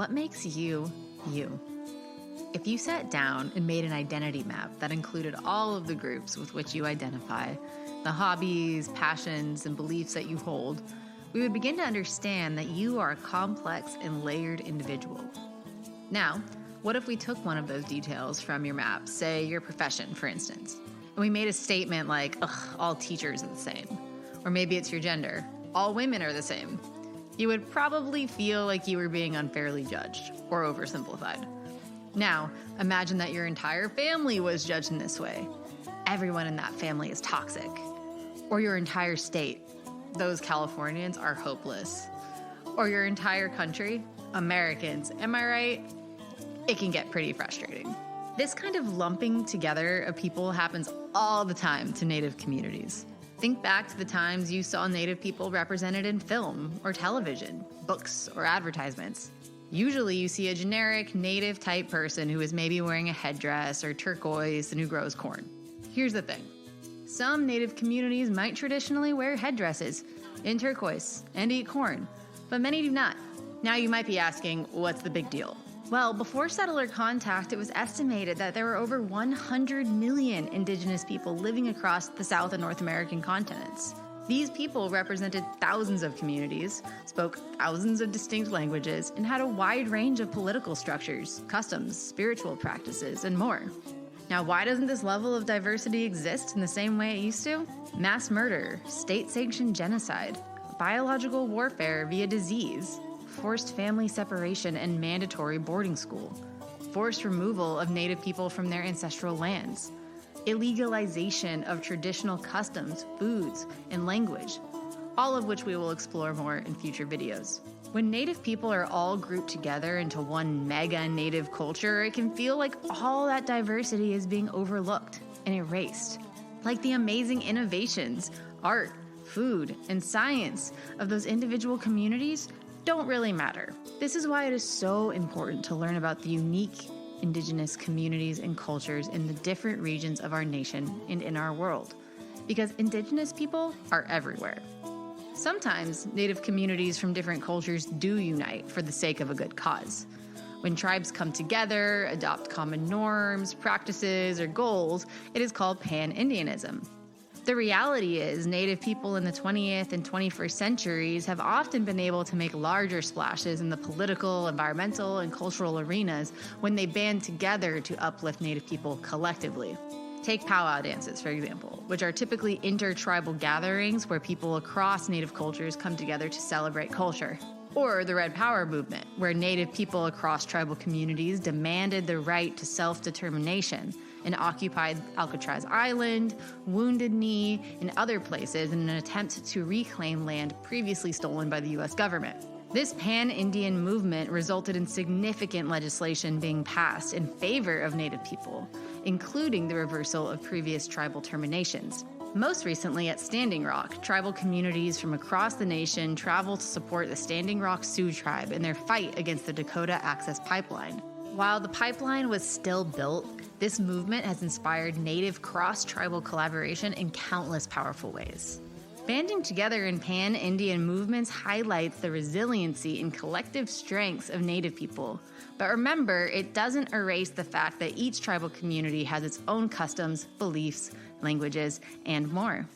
What makes you, you? If you sat down and made an identity map that included all of the groups with which you identify, the hobbies, passions, and beliefs that you hold, we would begin to understand that you are a complex and layered individual. Now, what if we took one of those details from your map, say your profession, for instance, and we made a statement like, all teachers are the same. Or maybe it's your gender, all women are the same. You would probably feel like you were being unfairly judged or oversimplified. Now, imagine that your entire family was judged in this way. Everyone in that family is toxic. Or your entire state, those Californians are hopeless. Or your entire country, Americans, am I right? It can get pretty frustrating. This kind of lumping together of people happens all the time to Native communities. Think back to the times you saw Native people represented in film or television, books or advertisements. Usually you see a generic Native type person who is maybe wearing a headdress or turquoise and who grows corn. Here's the thing. Some Native communities might traditionally wear headdresses in turquoise and eat corn, but many do not. Now you might be asking, what's the big deal? Well, before settler contact, it was estimated that there were over 100 million Indigenous people living across the South and North American continents. These people represented thousands of communities, spoke thousands of distinct languages, and had a wide range of political structures, customs, spiritual practices, and more. Now, why doesn't this level of diversity exist in the same way it used to? Mass murder, state-sanctioned genocide, biological warfare via disease, forced family separation and mandatory boarding school, forced removal of Native people from their ancestral lands, illegalization of traditional customs, foods, and language, all of which we will explore more in future videos. When Native people are all grouped together into one mega Native culture, it can feel like all that diversity is being overlooked and erased. Like the amazing innovations, art, food, and science of those individual communities don't really matter. This is why it is so important to learn about the unique Indigenous communities and cultures in the different regions of our nation and in our world, because Indigenous people are everywhere. Sometimes Native communities from different cultures do unite for the sake of a good cause. When tribes come together, adopt common norms, practices, or goals, it is called pan-Indianism. The reality is, Native people in the 20th and 21st centuries have often been able to make larger splashes in the political, environmental, and cultural arenas when they band together to uplift Native people collectively. Take powwow dances, for example, which are typically intertribal gatherings where people across Native cultures come together to celebrate culture. Or the Red Power movement, where Native people across tribal communities demanded the right to self-determination and occupied Alcatraz Island, Wounded Knee, and other places in an attempt to reclaim land previously stolen by the U.S. government. This pan-Indian movement resulted in significant legislation being passed in favor of Native people, including the reversal of previous tribal terminations. Most recently at Standing Rock, tribal communities from across the nation traveled to support the Standing Rock Sioux tribe in their fight against the Dakota Access Pipeline. While the pipeline was still built, this movement has inspired Native cross-tribal collaboration in countless powerful ways. Banding together in pan-Indian movements highlights the resiliency and collective strengths of Native people. But remember, it doesn't erase the fact that each tribal community has its own customs, beliefs, languages, and more.